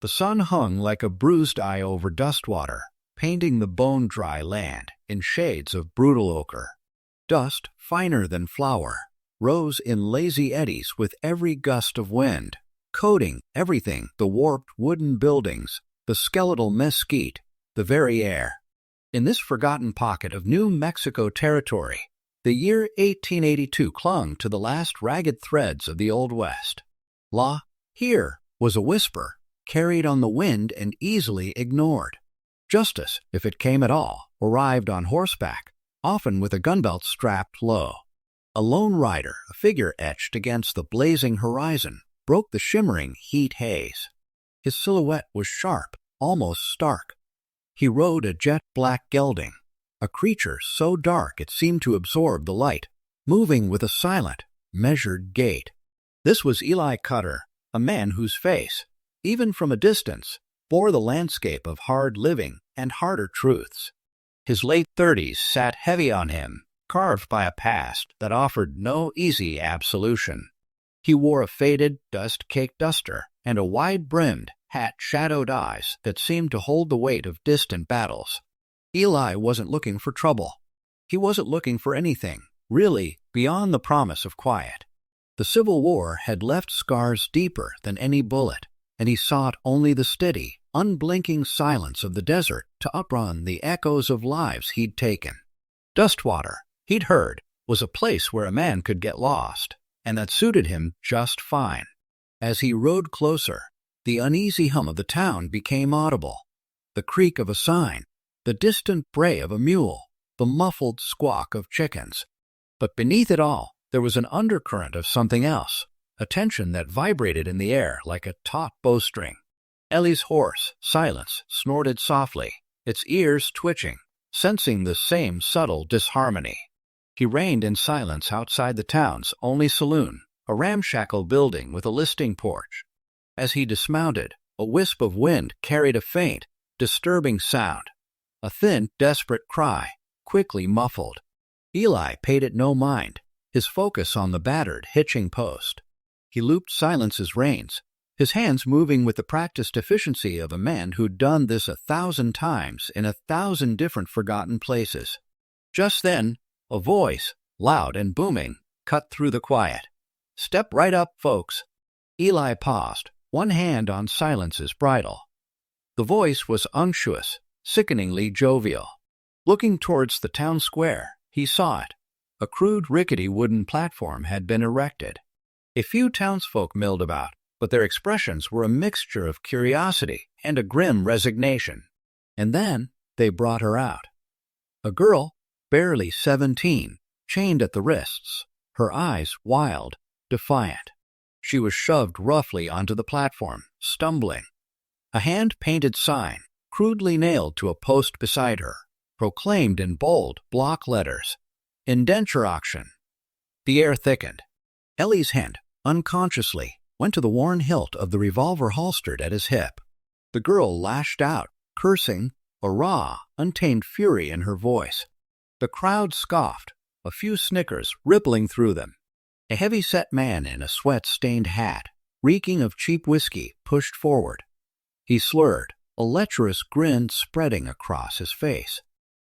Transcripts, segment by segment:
The sun hung like a bruised eye over Dustwater, painting the bone-dry land in shades of brutal ochre. Dust, finer than flour, rose in lazy eddies with every gust of wind, coating everything: the warped wooden buildings, the skeletal mesquite, the very air. In this forgotten pocket of New Mexico territory, the year 1882 clung to the last ragged threads of the Old West. La, here was a whisper, carried on the wind and easily ignored. Justice, if it came at all, arrived on horseback, often with a gunbelt strapped low. A lone rider, a figure etched against the blazing horizon, broke the shimmering heat haze. His silhouette was sharp, almost stark. He rode a jet-black gelding, a creature so dark it seemed to absorb the light, moving with a silent, measured gait. This was Eli Cutter, a man whose face, even from a distance, bore the landscape of hard living and harder truths. His late 30s sat heavy on him, carved by a past that offered no easy absolution. He wore a faded, dust-caked duster and a wide-brimmed, hat-shadowed eyes that seemed to hold the weight of distant battles. Eli wasn't looking for trouble. He wasn't looking for anything, really, beyond the promise of quiet. The Civil War had left scars deeper than any bullet, and he sought only the steady, unblinking silence of the desert to outrun the echoes of lives he'd taken. Dustwater, he'd heard, was a place where a man could get lost, and that suited him just fine. As he rode closer, the uneasy hum of the town became audible. The creak of a sign, the distant bray of a mule, the muffled squawk of chickens. But beneath it all, there was an undercurrent of something else, a tension that vibrated in the air like a taut bowstring. Ellie's horse, Silence, snorted softly, its ears twitching, sensing the same subtle disharmony. He reined in silence outside the town's only saloon, a ramshackle building with a listing porch. As he dismounted, a wisp of wind carried a faint, disturbing sound, a thin, desperate cry, quickly muffled. Eli paid it no mind, his focus on the battered hitching post. He looped Silence's reins, his hands moving with the practiced efficiency of a man who'd done this 1,000 times in 1,000 different forgotten places. Just then, a voice, loud and booming, cut through the quiet. "Step right up, folks." Eli paused, one hand on Silence's bridle. The voice was unctuous, sickeningly jovial. Looking towards the town square, he saw it. A crude, rickety wooden platform had been erected. A few townsfolk milled about, but their expressions were a mixture of curiosity and a grim resignation. And then they brought her out. A girl, barely 17, chained at the wrists, her eyes wild, defiant. She was shoved roughly onto the platform, stumbling. A hand-painted sign, crudely nailed to a post beside her, proclaimed in bold block letters, "Indenture auction." The air thickened. Ellie's hand, unconsciously, went to the worn hilt of the revolver holstered at his hip. The girl lashed out, cursing, a raw, untamed fury in her voice. The crowd scoffed, a few snickers rippling through them. A heavy-set man in a sweat-stained hat, reeking of cheap whiskey, pushed forward. He slurred, a lecherous grin spreading across his face.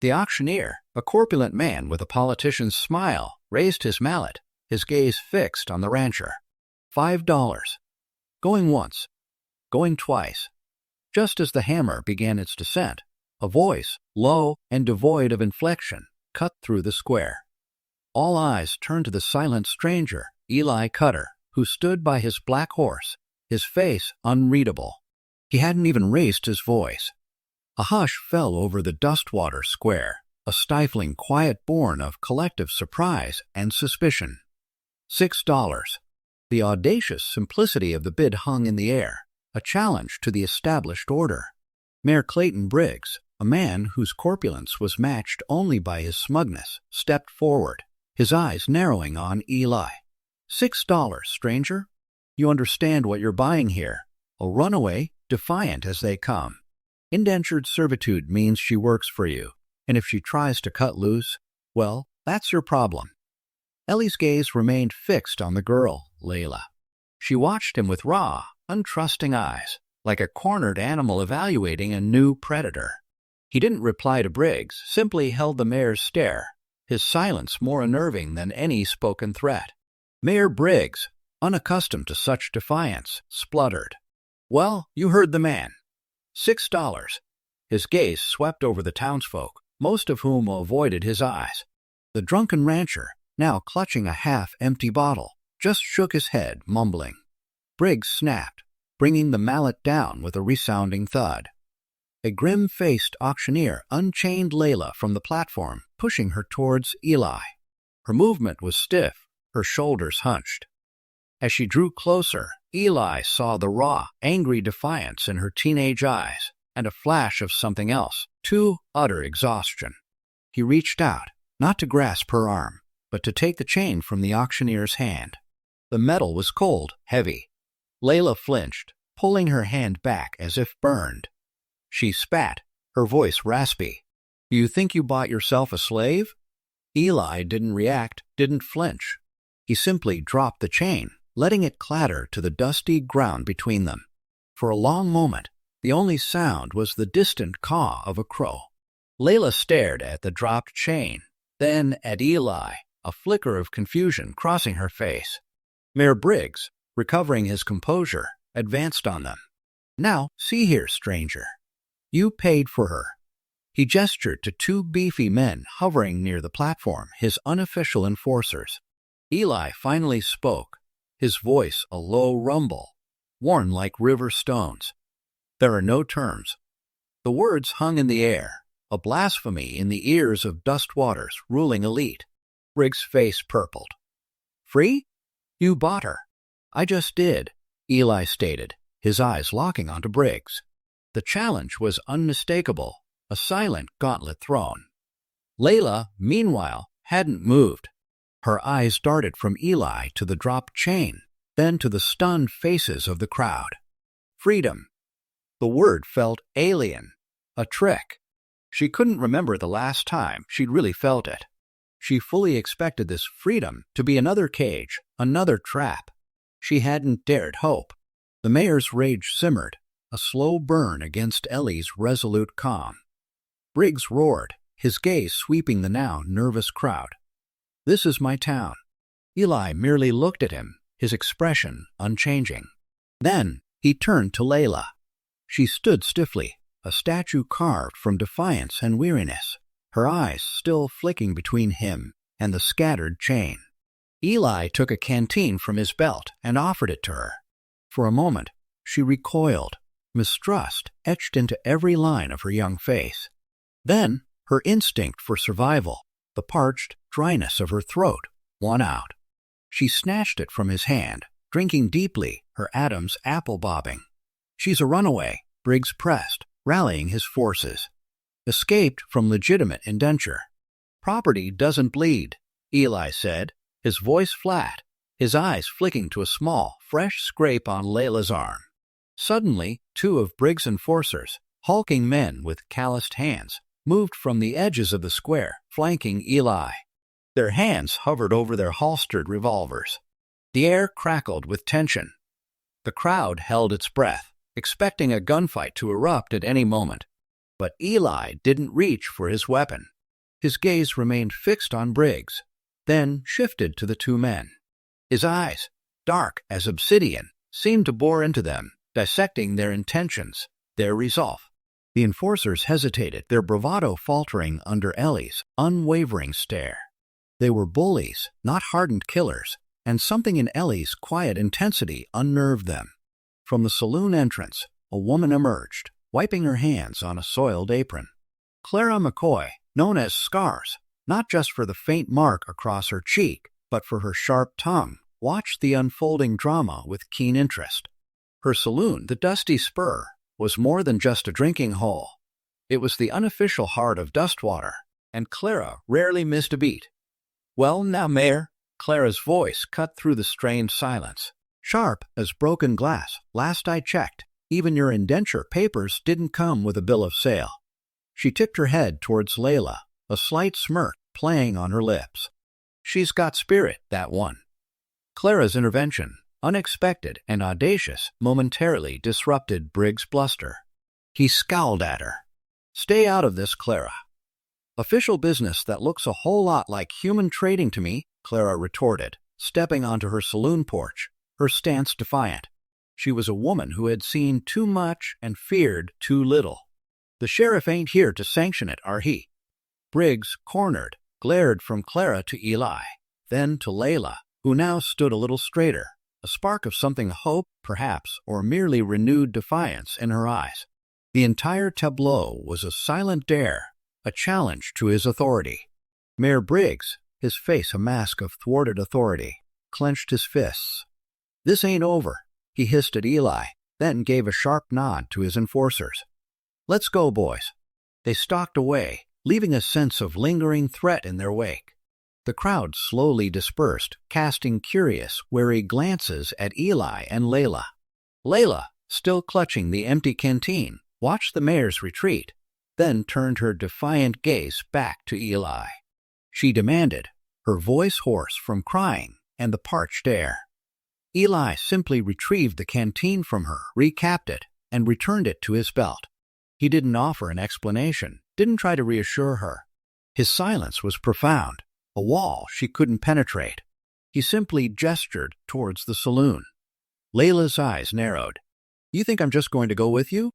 The auctioneer, a corpulent man with a politician's smile, raised his mallet, his gaze fixed on the rancher. $5. Going once, going twice. Just as the hammer began its descent, a voice, low and devoid of inflection, cut through the square. All eyes turned to the silent stranger, Eli Cutter, who stood by his black horse, his face unreadable. He hadn't even raised his voice. A hush fell over the Dustwater square, a stifling quiet born of collective surprise and suspicion. $6. The audacious simplicity of the bid hung in the air, a challenge to the established order. Mayor Clayton Briggs, a man whose corpulence was matched only by his smugness, stepped forward, his eyes narrowing on Eli. $6, stranger? You understand what you're buying here. A runaway, defiant as they come. Indentured servitude means she works for you, and if she tries to cut loose, well, that's your problem. Ellie's gaze remained fixed on the girl, Layla. She watched him with raw, untrusting eyes, like a cornered animal evaluating a new predator. He didn't reply to Briggs, simply held the mare's stare, his silence more unnerving than any spoken threat. Mayor Briggs, unaccustomed to such defiance, spluttered. "Well, you heard the man. $6. His gaze swept over the townsfolk, most of whom avoided his eyes. The drunken rancher, now clutching a half-empty bottle, just shook his head, mumbling. Briggs snapped, bringing the mallet down with a resounding thud. A grim-faced auctioneer unchained Layla from the platform, pushing her towards Eli. Her movement was stiff, her shoulders hunched. As she drew closer, Eli saw the raw, angry defiance in her teenage eyes, and a flash of something else, utter exhaustion. He reached out, not to grasp her arm, but to take the chain from the auctioneer's hand. The metal was cold, heavy. Layla flinched, pulling her hand back as if burned. She spat, her voice raspy. "You think you bought yourself a slave?" Eli didn't react, didn't flinch. He simply dropped the chain, letting it clatter to the dusty ground between them. For a long moment, the only sound was the distant caw of a crow. Layla stared at the dropped chain, then at Eli, a flicker of confusion crossing her face. Mayor Briggs, recovering his composure, advanced on them. "Now, see here, stranger. You paid for her." He gestured to two beefy men hovering near the platform, his unofficial enforcers. Eli finally spoke, his voice a low rumble, worn like river stones. "There are no terms." The words hung in the air, a blasphemy in the ears of Dustwater's ruling elite. Briggs' face purpled. "Free? You bought her." "I just did," Eli stated, his eyes locking onto Briggs. The challenge was unmistakable, a silent gauntlet thrown. Layla, meanwhile, hadn't moved. Her eyes darted from Eli to the dropped chain, then to the stunned faces of the crowd. Freedom. The word felt alien, a trick. She couldn't remember the last time she'd really felt it. She fully expected this freedom to be another cage, another trap. She hadn't dared hope. The mayor's rage simmered, a slow burn against Ellie's resolute calm. Briggs roared, his gaze sweeping the now nervous crowd. "This is my town." Eli merely looked at him, his expression unchanging. Then he turned to Layla. She stood stiffly, a statue carved from defiance and weariness, her eyes still flicking between him and the scattered chain. Eli took a canteen from his belt and offered it to her. For a moment, she recoiled, mistrust etched into every line of her young face. Then, her instinct for survival, the parched dryness of her throat, won out. She snatched it from his hand, drinking deeply, her atoms apple bobbing. "She's a runaway," Briggs pressed, rallying his forces. "Escaped from legitimate indenture." "Property doesn't bleed," Eli said, his voice flat, his eyes flicking to a small, fresh scrape on Layla's arm. Suddenly, two of Briggs' enforcers, hulking men with calloused hands, moved from the edges of the square, flanking Eli. Their hands hovered over their holstered revolvers. The air crackled with tension. The crowd held its breath, expecting a gunfight to erupt at any moment. But Eli didn't reach for his weapon. His gaze remained fixed on Briggs, then shifted to the two men. His eyes, dark as obsidian, seemed to bore into them, dissecting their intentions, their resolve. The enforcers hesitated, their bravado faltering under Ellie's unwavering stare. They were bullies, not hardened killers, and something in Ellie's quiet intensity unnerved them. From the saloon entrance, a woman emerged, wiping her hands on a soiled apron. Clara McCoy, known as Scars, not just for the faint mark across her cheek, but for her sharp tongue, watched the unfolding drama with keen interest. Her saloon, the Dusty Spur, was more than just a drinking hole. It was the unofficial heart of Dustwater, and Clara rarely missed a beat. "Well, now, Mayor," Clara's voice cut through the strained silence. "Sharp as broken glass. Last I checked, even your indenture papers didn't come with a bill of sale." She tipped her head towards Layla, a slight smirk playing on her lips. "She's got spirit, that one." Clara's intervention, unexpected and audacious, momentarily disrupted Briggs' bluster. He scowled at her. "Stay out of this, Clara." "Official business that looks a whole lot like human trading to me," Clara retorted, stepping onto her saloon porch, her stance defiant. She was a woman who had seen too much and feared too little. "The sheriff ain't here to sanction it, are he?" Briggs, cornered, glared from Clara to Eli, then to Layla, who now stood a little straighter, a spark of something hope, perhaps, or merely renewed defiance in her eyes. The entire tableau was a silent dare, a challenge to his authority. Mayor Briggs, his face a mask of thwarted authority, clenched his fists. "This ain't over," he hissed at Eli, then gave a sharp nod to his enforcers. "Let's go, boys." They stalked away, leaving a sense of lingering threat in their wake. The crowd slowly dispersed, casting curious, wary glances at Eli and Layla. Layla, still clutching the empty canteen, watched the mayor's retreat, then turned her defiant gaze back to Eli. She demanded, her voice hoarse from crying and the parched air. Eli simply retrieved the canteen from her, recapped it, and returned it to his belt. He didn't offer an explanation, didn't try to reassure her. His silence was profound, a wall she couldn't penetrate. He simply gestured towards the saloon. Layla's eyes narrowed. "You think I'm just going to go with you?"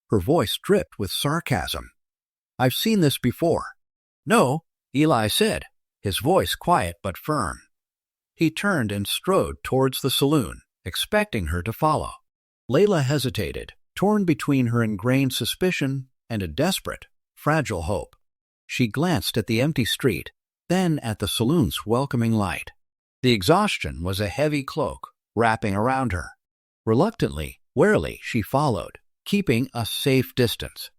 Her voice dripped with sarcasm. "I've seen this before." "No," Eli said, his voice quiet but firm. He turned and strode towards the saloon, expecting her to follow. Layla hesitated, torn between her ingrained suspicion and a desperate, fragile hope. She glanced at the empty street, then at the saloon's welcoming light. The exhaustion was a heavy cloak, wrapping around her. Reluctantly, warily, she followed, keeping a safe distance.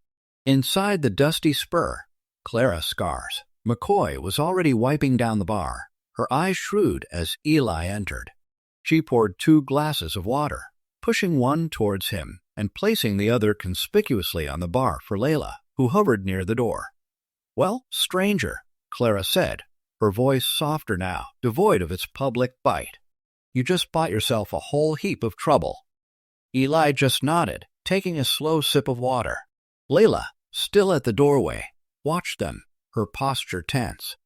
Inside the dusty spur, Clara Scars, McCoy was already wiping down the bar, her eyes shrewd as Eli entered. She poured 2 glasses of water, pushing one towards him and placing the other conspicuously on the bar for Layla, who hovered near the door. "Well, stranger," Clara said, her voice softer now, devoid of its public bite. "You just bought yourself a whole heap of trouble." Eli just nodded, taking a slow sip of water. Layla, still at the doorway, watched them, her posture tense.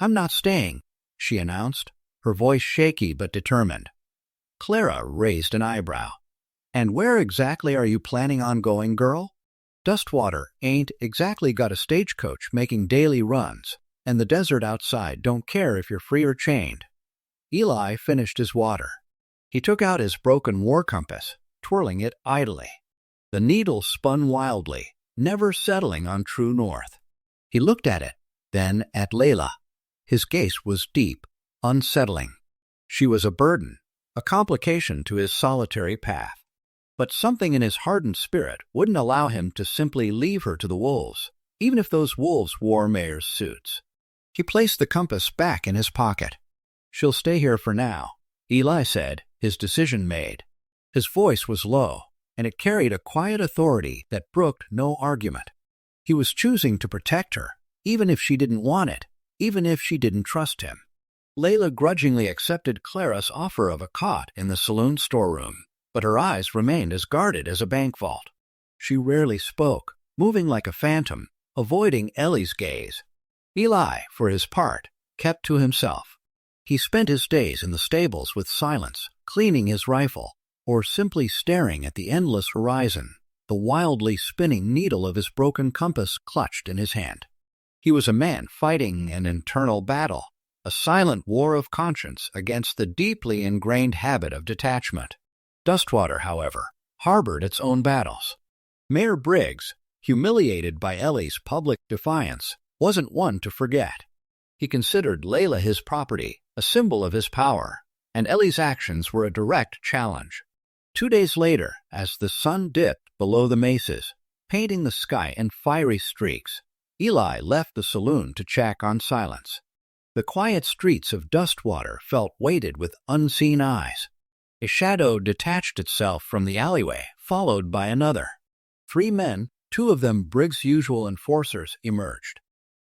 "I'm not staying," she announced, her voice shaky but determined. Clara raised an eyebrow. "And where exactly are you planning on going, girl? Dustwater ain't exactly got a stagecoach making daily runs, and the desert outside don't care if you're free or chained." Eli finished his water. He took out his broken war compass, twirling it idly. The needle spun wildly, never settling on true north. He looked at it, then at Layla. His gaze was deep, unsettling. She was a burden, a complication to his solitary path. But something in his hardened spirit wouldn't allow him to simply leave her to the wolves, even if those wolves wore mayor's suits. He placed the compass back in his pocket. "She'll stay here for now," Eli said, his decision made. His voice was low, and it carried a quiet authority that brooked no argument. He was choosing to protect her, even if she didn't want it, even if she didn't trust him. Layla grudgingly accepted Clara's offer of a cot in the saloon storeroom, but her eyes remained as guarded as a bank vault. She rarely spoke, moving like a phantom, avoiding Ellie's gaze. Eli, for his part, kept to himself. He spent his days in the stables with silence, cleaning his rifle, or simply staring at the endless horizon, the wildly spinning needle of his broken compass clutched in his hand. He was a man fighting an internal battle, a silent war of conscience against the deeply ingrained habit of detachment. Dustwater, however, harbored its own battles. Mayor Briggs, humiliated by Ellie's public defiance, wasn't one to forget. He considered Layla his property, a symbol of his power, and Ellie's actions were a direct challenge. 2 days later, as the sun dipped below the mesas, painting the sky in fiery streaks, Eli left the saloon to check on Silence. The quiet streets of Dustwater felt weighted with unseen eyes. A shadow detached itself from the alleyway, followed by another. 3 men, 2 of them Briggs' usual enforcers, emerged.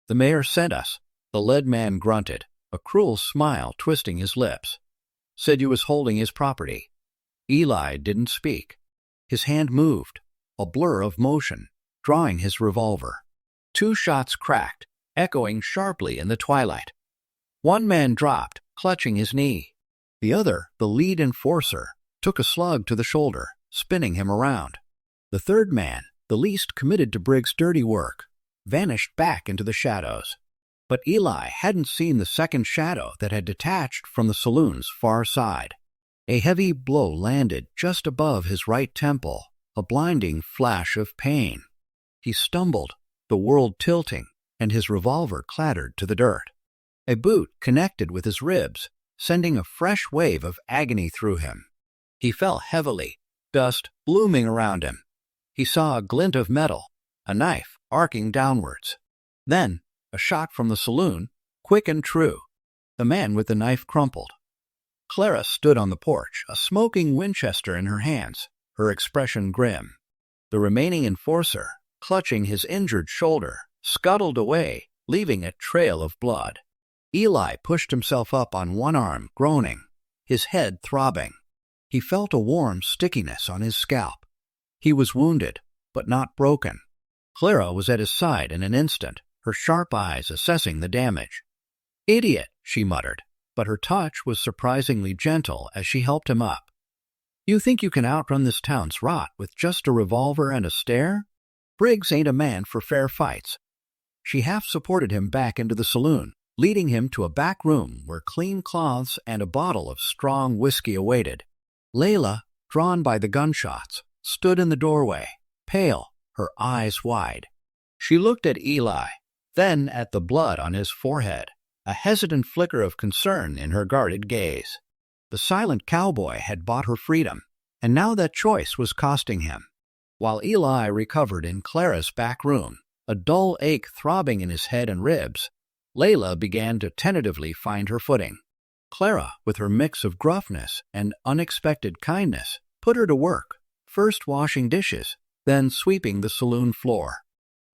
"The mayor sent us," the lead man grunted, a cruel smile twisting his lips. said you was holding his property." Eli didn't speak. His hand moved, a blur of motion, drawing his revolver. 2 shots cracked, echoing sharply in the twilight. One man dropped, clutching his knee. The other, the lead enforcer, took a slug to the shoulder, spinning him around. The third man, the least committed to Briggs' dirty work, vanished back into the shadows. But Eli hadn't seen the second shadow that had detached from the saloon's far side. A heavy blow landed just above his right temple, a blinding flash of pain. He stumbled, the world tilting, and his revolver clattered to the dirt. A boot connected with his ribs, sending a fresh wave of agony through him. He fell heavily, dust blooming around him. He saw a glint of metal, a knife arcing downwards. Then, a shot from the saloon, quick and true. The man with the knife crumpled. Clara stood on the porch, a smoking Winchester in her hands, her expression grim. The remaining enforcer, clutching his injured shoulder, scuttled away, leaving a trail of blood. Eli pushed himself up on one arm, groaning, his head throbbing. He felt a warm stickiness on his scalp. He was wounded, but not broken. Clara was at his side in an instant, her sharp eyes assessing the damage. "Idiot," she muttered, but her touch was surprisingly gentle as she helped him up. "You think you can outrun this town's rot with just a revolver and a stare? Briggs ain't a man for fair fights." She half-supported him back into the saloon, leading him to a back room where clean cloths and a bottle of strong whiskey awaited. Layla, drawn by the gunshots, stood in the doorway, pale, her eyes wide. She looked at Eli, then at the blood on his forehead, a hesitant flicker of concern in her guarded gaze. The silent cowboy had bought her freedom, and now that choice was costing him. While Eli recovered in Clara's back room, a dull ache throbbing in his head and ribs, Layla began to tentatively find her footing. Clara, with her mix of gruffness and unexpected kindness, put her to work, first washing dishes, then sweeping the saloon floor.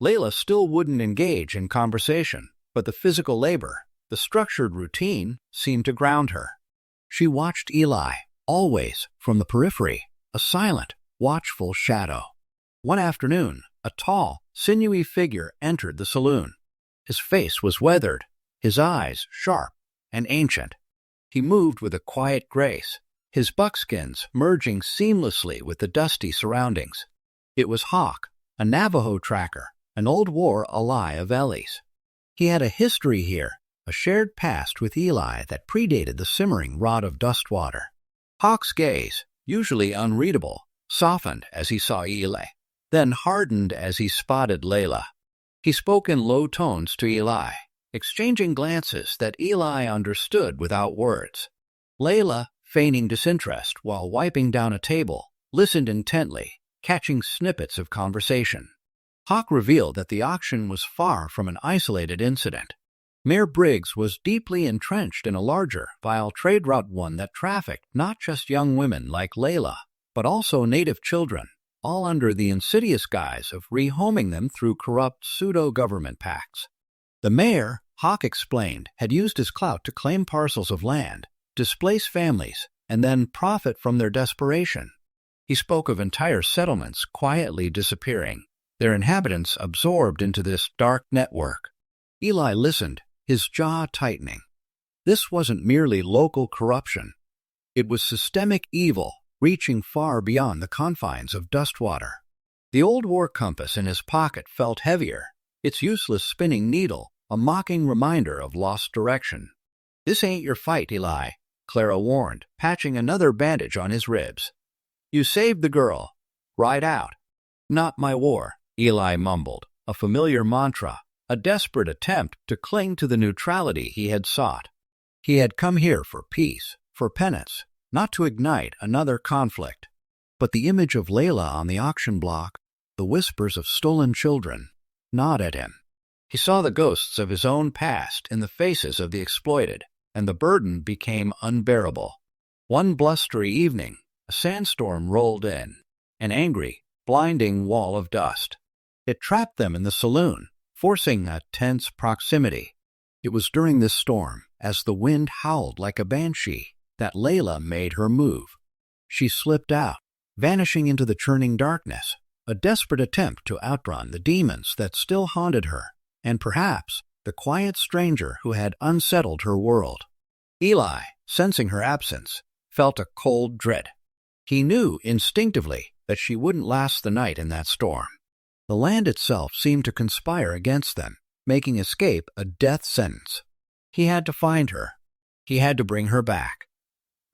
Layla still wouldn't engage in conversation, but the physical labor, the structured routine, seemed to ground her. She watched Eli, always from the periphery, a silent, watchful shadow. One afternoon, a tall, sinewy figure entered the saloon. His face was weathered, his eyes sharp and ancient. He moved with a quiet grace, his buckskins merging seamlessly with the dusty surroundings. It was Hawk, a Navajo tracker, an old war ally of Ellie's. He had a history here, a shared past with Eli that predated the simmering rot of Dustwater. Hawk's gaze, usually unreadable, softened as he saw Eli, then hardened as he spotted Layla. He spoke in low tones to Eli, exchanging glances that Eli understood without words. Layla, feigning disinterest while wiping down a table, listened intently, catching snippets of conversation. Hawk revealed that the auction was far from an isolated incident. Mayor Briggs was deeply entrenched in a larger, vile trade route, one that trafficked not just young women like Layla, but also native children, all under the insidious guise of rehoming them through corrupt pseudo-government pacts. The mayor, Hawk explained, had used his clout to claim parcels of land, displace families, and then profit from their desperation. He spoke of entire settlements quietly disappearing, their inhabitants absorbed into this dark network. Eli listened, his jaw tightening. This wasn't merely local corruption. It was systemic evil, reaching far beyond the confines of Dustwater. The old war compass in his pocket felt heavier, its useless spinning needle a mocking reminder of lost direction. "This ain't your fight, Eli," Clara warned, patching another bandage on his ribs. "You saved the girl. Ride out." "Not my war," Eli mumbled, a familiar mantra, a desperate attempt to cling to the neutrality he had sought. He had come here for peace, for penance, not to ignite another conflict. But the image of Layla on the auction block, the whispers of stolen children, gnawed at him. He saw the ghosts of his own past in the faces of the exploited, and the burden became unbearable. One blustery evening, a sandstorm rolled in, an angry, blinding wall of dust. It trapped them in the saloon, forcing a tense proximity. It was during this storm, as the wind howled like a banshee, that Layla made her move. She slipped out, vanishing into the churning darkness, a desperate attempt to outrun the demons that still haunted her, and perhaps the quiet stranger who had unsettled her world. Eli, sensing her absence, felt a cold dread. He knew instinctively that she wouldn't last the night in that storm. The land itself seemed to conspire against them, making escape a death sentence. He had to find her. He had to bring her back.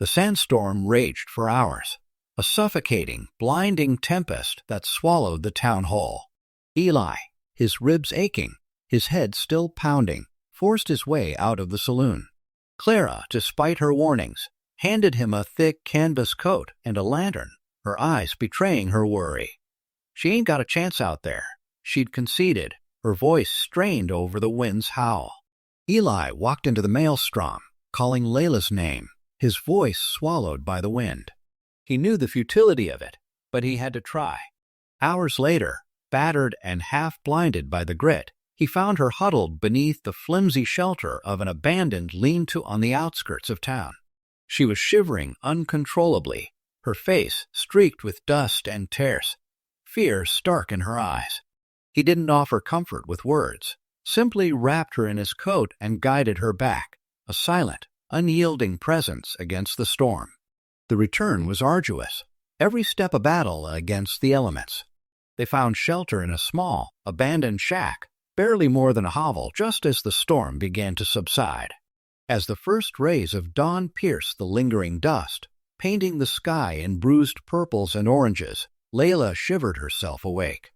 The sandstorm raged for hours, a suffocating, blinding tempest that swallowed the town hall. Eli, his ribs aching, his head still pounding, forced his way out of the saloon. Clara, despite her warnings, handed him a thick canvas coat and a lantern, her eyes betraying her worry. She ain't got a chance out there, she'd conceded, her voice strained over the wind's howl. Eli walked into the maelstrom, calling Layla's name, his voice swallowed by the wind. He knew the futility of it, but he had to try. Hours later, battered and half-blinded by the grit, he found her huddled beneath the flimsy shelter of an abandoned lean-to on the outskirts of town. She was shivering uncontrollably, her face streaked with dust and tears, fear stark in her eyes. He didn't offer comfort with words, simply wrapped her in his coat and guided her back, a silent, unyielding presence against the storm. The return was arduous, every step a battle against the elements. They found shelter in a small, abandoned shack, barely more than a hovel, just as the storm began to subside. As the first rays of dawn pierced the lingering dust, painting the sky in bruised purples and oranges, Layla shivered herself awake.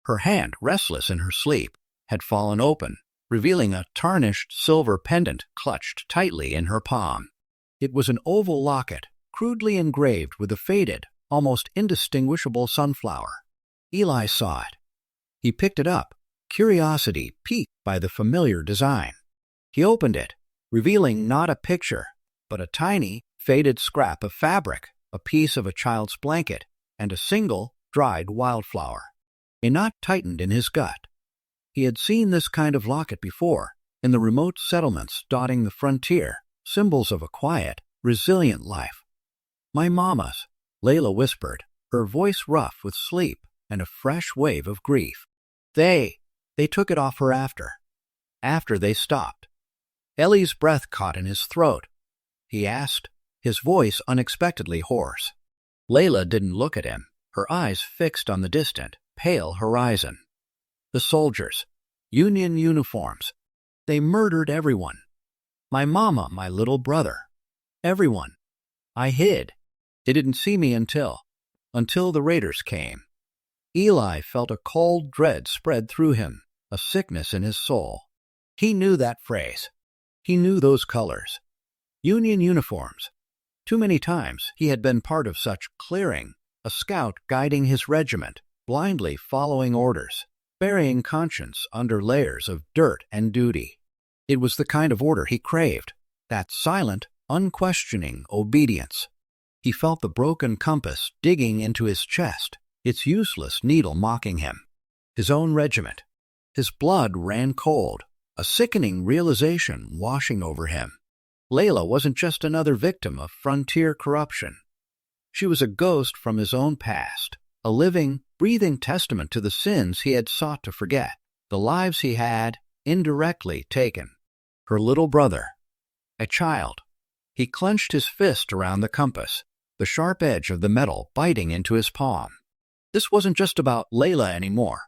Her hand, restless in her sleep, had fallen open, revealing a tarnished silver pendant clutched tightly in her palm. It was an oval locket, crudely engraved with a faded, almost indistinguishable sunflower. Eli saw it. He picked it up, curiosity piqued by the familiar design. He opened it, revealing not a picture, but a tiny, faded scrap of fabric, a piece of a child's blanket, and a single, dried wildflower. A knot tightened in his gut. He had seen this kind of locket before, in the remote settlements dotting the frontier, symbols of a quiet, resilient life. "My mama's," Layla whispered, her voice rough with sleep and a fresh wave of grief. They took it off her after they stopped. Ellie's breath caught in his throat. He asked, his voice unexpectedly hoarse. Layla didn't look at him, her eyes fixed on the distant, pale horizon. The soldiers, Union uniforms. They murdered everyone. My mama, my little brother. Everyone. I hid. They didn't see me until the raiders came. Eli felt a cold dread spread through him, a sickness in his soul. He knew that phrase. He knew those colors. Union uniforms. Too many times he had been part of such clearing, a scout guiding his regiment, blindly following orders, burying conscience under layers of dirt and duty. It was the kind of order he craved, that silent, unquestioning obedience. He felt the broken compass digging into his chest, its useless needle mocking him. His own regiment. His blood ran cold, a sickening realization washing over him. Layla wasn't just another victim of frontier corruption. She was a ghost from his own past, a living, breathing testament to the sins he had sought to forget, the lives he had, indirectly, taken. Her little brother. A child. He clenched his fist around the compass, the sharp edge of the metal biting into his palm. This wasn't just about Layla anymore.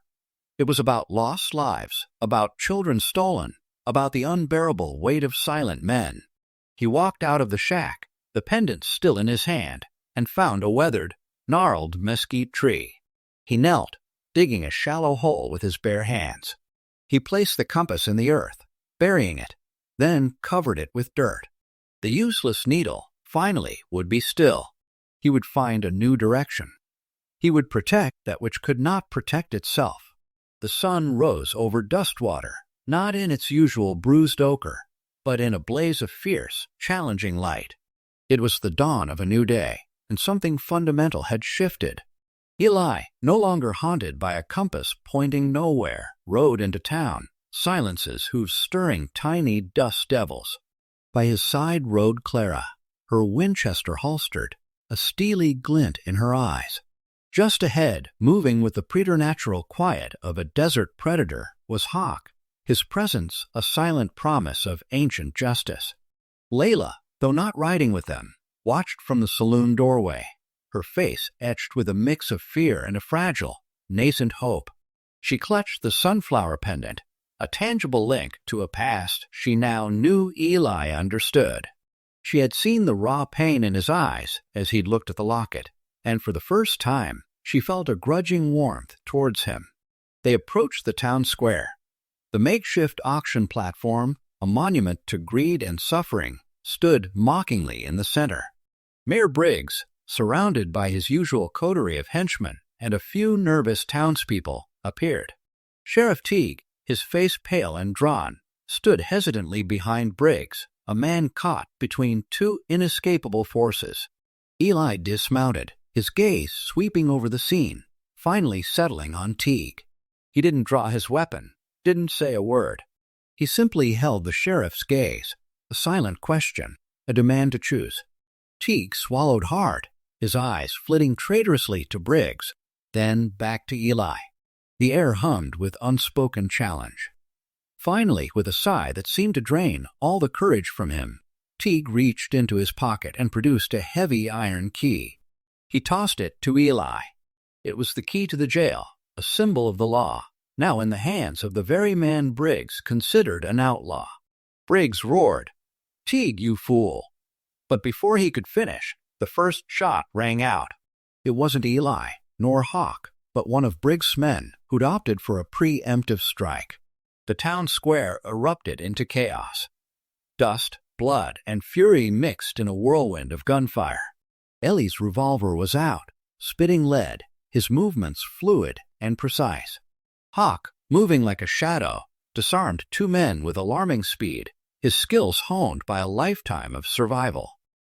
It was about lost lives, about children stolen, about the unbearable weight of silent men. He walked out of the shack, the pendant still in his hand, and found a weathered, gnarled mesquite tree. He knelt, digging a shallow hole with his bare hands. He placed the compass in the earth, burying it, then covered it with dirt. The useless needle, finally, would be still. He would find a new direction. He would protect that which could not protect itself. The sun rose over Dustwater, not in its usual bruised ochre, but in a blaze of fierce, challenging light. It was the dawn of a new day, and something fundamental had shifted. Eli, no longer haunted by a compass pointing nowhere, rode into town, silences whose stirring tiny dust devils. By his side rode Clara, her Winchester holstered, a steely glint in her eyes. Just ahead, moving with the preternatural quiet of a desert predator, was Hawk, his presence a silent promise of ancient justice. Layla, though not riding with them, watched from the saloon doorway, her face etched with a mix of fear and a fragile, nascent hope. She clutched the sunflower pendant, a tangible link to a past she now knew Eli understood. She had seen the raw pain in his eyes as he'd looked at the locket, and for the first time she felt a grudging warmth towards him. They approached the town square. The makeshift auction platform, a monument to greed and suffering, stood mockingly in the center. Mayor Briggs, surrounded by his usual coterie of henchmen and a few nervous townspeople, appeared. Sheriff Teague, his face pale and drawn, stood hesitantly behind Briggs, a man caught between two inescapable forces. Eli dismounted, his gaze sweeping over the scene, finally settling on Teague. He didn't draw his weapon, didn't say a word. He simply held the sheriff's gaze, a silent question, a demand to choose. Teague swallowed hard, his eyes flitting traitorously to Briggs, then back to Eli. The air hummed with unspoken challenge. Finally, with a sigh that seemed to drain all the courage from him, Teague reached into his pocket and produced a heavy iron key. He tossed it to Eli. It was the key to the jail, a symbol of the law, now in the hands of the very man Briggs considered an outlaw. Briggs roared, "Teague, you fool!" But before he could finish, the first shot rang out. It wasn't Eli, nor Hawk, but one of Briggs' men who'd opted for a preemptive strike. The town square erupted into chaos. Dust, blood, and fury mixed in a whirlwind of gunfire. Ellie's revolver was out, spitting lead, his movements fluid and precise. Hawk, moving like a shadow, disarmed two men with alarming speed, his skills honed by a lifetime of survival.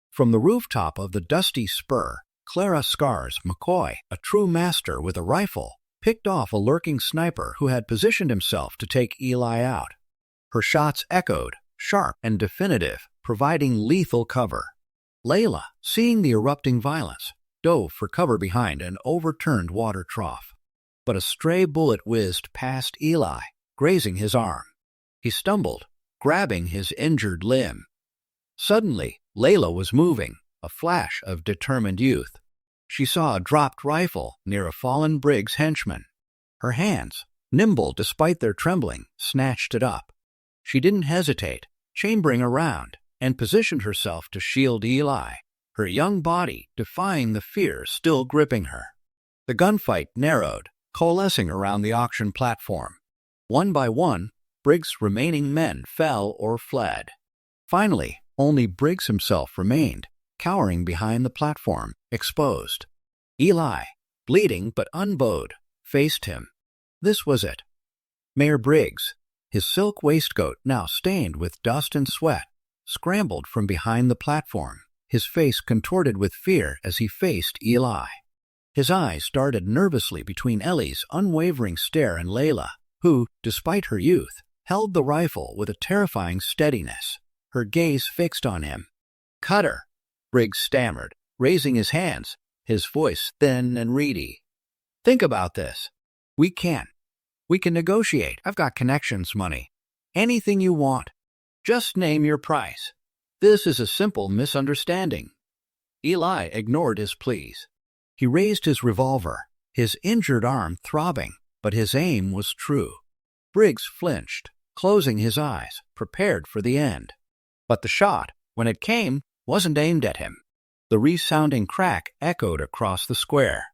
From the rooftop of the dusty spur, Clara Scars McCoy, a true master with a rifle, picked off a lurking sniper who had positioned himself to take Eli out. Her shots echoed, sharp and definitive, providing lethal cover. Layla, seeing the erupting violence, dove for cover behind an overturned water trough. But a stray bullet whizzed past Eli, grazing his arm. He stumbled, grabbing his injured limb. Suddenly, Layla was moving, a flash of determined youth. She saw a dropped rifle near a fallen Briggs henchman. Her hands, nimble despite their trembling, snatched it up. She didn't hesitate, chambering around, and positioned herself to shield Eli, her young body defying the fear still gripping her. The gunfight narrowed, coalescing around the auction platform. One by one, Briggs' remaining men fell or fled. Finally, only Briggs himself remained, cowering behind the platform, exposed. Eli, bleeding but unbowed, faced him. This was it. Mayor Briggs, his silk waistcoat now stained with dust and sweat, scrambled from behind the platform, his face contorted with fear as he faced Eli. His eyes darted nervously between Ellie's unwavering stare and Layla, who, despite her youth, held the rifle with a terrifying steadiness, her gaze fixed on him. "Cut her," Briggs stammered, raising his hands, his voice thin and reedy. "Think about this. We can negotiate. I've got connections money. Anything you want. Just name your price. This is a simple misunderstanding." Eli ignored his pleas. He raised his revolver, his injured arm throbbing, but his aim was true. Briggs flinched, closing his eyes, prepared for the end. But the shot, when it came, wasn't aimed at him. The resounding crack echoed across the square.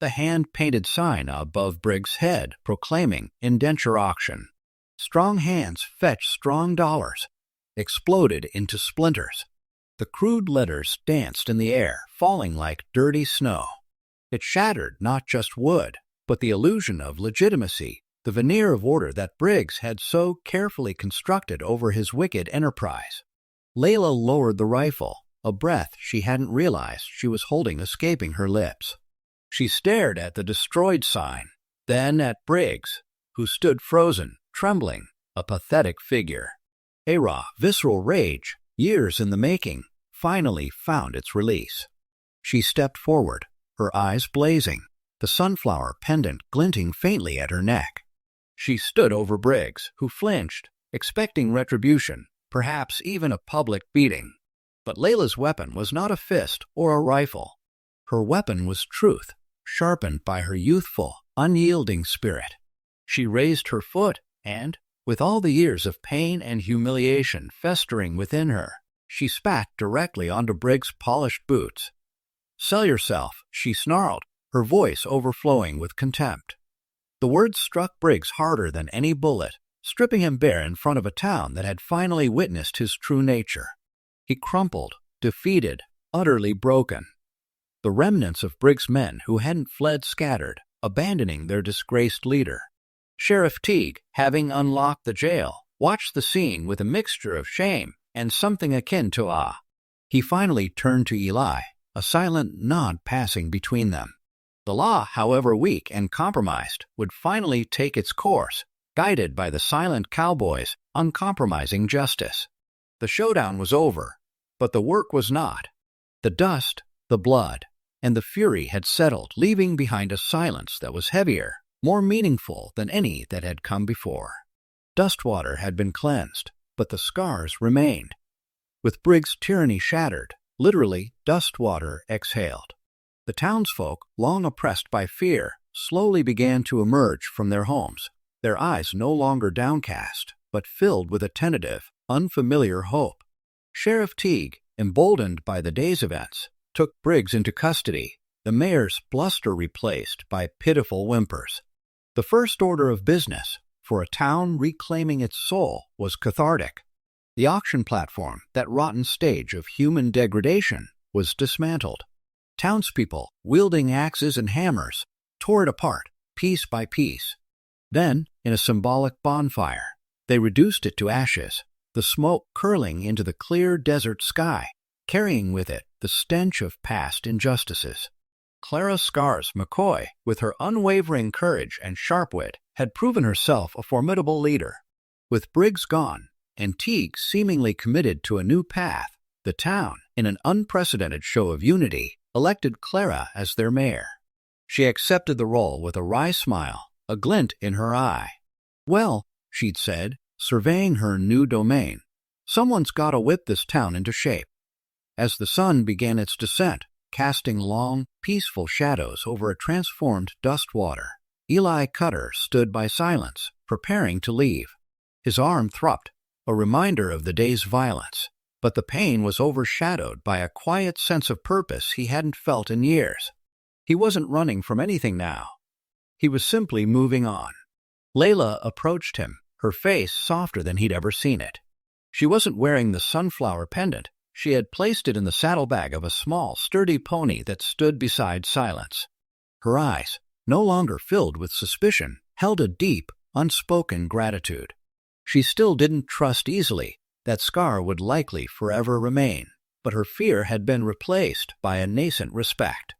The hand-painted sign above Briggs' head proclaiming indenture auction. Strong hands fetch strong dollars, exploded into splinters. The crude letters danced in the air, falling like dirty snow. It shattered not just wood, but the illusion of legitimacy, the veneer of order that Briggs had so carefully constructed over his wicked enterprise. Layla lowered the rifle, a breath she hadn't realized she was holding escaping her lips. She stared at the destroyed sign, then at Briggs, who stood frozen, trembling, a pathetic figure. A raw, visceral rage, years in the making, finally found its release. She stepped forward, her eyes blazing, the sunflower pendant glinting faintly at her neck. She stood over Briggs, who flinched, expecting retribution, perhaps even a public beating. But Layla's weapon was not a fist or a rifle. Her weapon was truth, sharpened by her youthful, unyielding spirit. She raised her foot and, with all the years of pain and humiliation festering within her, she spat directly onto Briggs' polished boots. "Sell yourself," she snarled, her voice overflowing with contempt. The words struck Briggs harder than any bullet, stripping him bare in front of a town that had finally witnessed his true nature. He crumpled, defeated, utterly broken. The remnants of Briggs' men who hadn't fled scattered, abandoning their disgraced leader. Sheriff Teague, having unlocked the jail, watched the scene with a mixture of shame and something akin to awe. He finally turned to Eli, a silent nod passing between them. The law, however weak and compromised, would finally take its course, guided by the silent cowboy's uncompromising justice. The showdown was over, but the work was not. The dust, the blood, and the fury had settled, leaving behind a silence that was heavier, more meaningful than any that had come before. Dustwater had been cleansed, but the scars remained. With Briggs' tyranny shattered, literally, Dustwater exhaled. The townsfolk, long oppressed by fear, slowly began to emerge from their homes, their eyes no longer downcast, but filled with a tentative, unfamiliar hope. Sheriff Teague, emboldened by the day's events, took Briggs into custody, the mayor's bluster replaced by pitiful whimpers. The first order of business, for a town reclaiming its soul, was cathartic. The auction platform, that rotten stage of human degradation, was dismantled. Townspeople, wielding axes and hammers, tore it apart, piece by piece. Then, in a symbolic bonfire, they reduced it to ashes, the smoke curling into the clear desert sky, carrying with it the stench of past injustices. Clara Scars McCoy, with her unwavering courage and sharp wit, had proven herself a formidable leader. With Briggs gone, and Teague seemingly committed to a new path, the town, in an unprecedented show of unity, elected Clara as their mayor. She accepted the role with a wry smile, a glint in her eye. "Well," she'd said, surveying her new domain, "someone's got to whip this town into shape." As the sun began its descent, casting long, peaceful shadows over a transformed Dustwater, Eli Cutter stood by silence, preparing to leave. His arm throbbed, a reminder of the day's violence, but the pain was overshadowed by a quiet sense of purpose he hadn't felt in years. He wasn't running from anything now. He was simply moving on. Layla approached him, her face softer than he'd ever seen it. She wasn't wearing the sunflower pendant. She had placed it in the saddlebag of a small, sturdy pony that stood beside Silence. Her eyes, no longer filled with suspicion, held a deep, unspoken gratitude. She still didn't trust easily. That scar would likely forever remain, but her fear had been replaced by a nascent respect.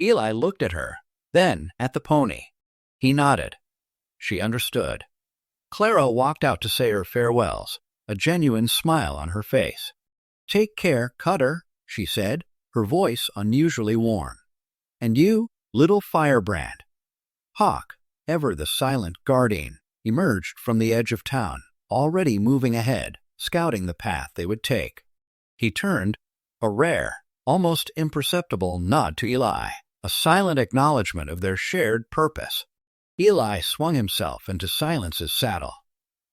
Eli looked at her, then at the pony. He nodded. She understood. Clara walked out to say her farewells, a genuine smile on her face. "Take care, Cutter," she said, her voice unusually warm. "And you, little firebrand." Hawk, ever the silent guardian, emerged from the edge of town, already moving ahead, scouting the path they would take. He turned, a rare, almost imperceptible nod to Eli, a silent acknowledgement of their shared purpose. Eli swung himself into Silence's saddle.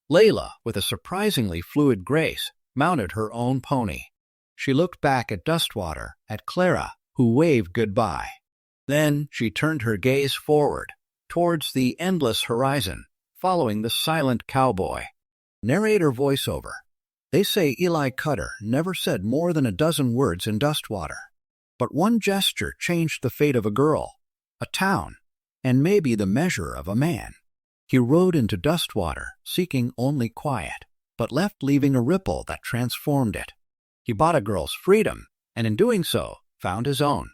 Layla, with a surprisingly fluid grace, mounted her own pony. She looked back at Dustwater, at Clara, who waved goodbye. Then she turned her gaze forward, towards the endless horizon, following the silent cowboy. Narrator voiceover. They say Eli Cutter never said more than a dozen words in Dustwater. But one gesture changed the fate of a girl, a town, and maybe the measure of a man. He rode into Dustwater, seeking only quiet, but left leaving a ripple that transformed it. He bought a girl's freedom, and in doing so, found his own.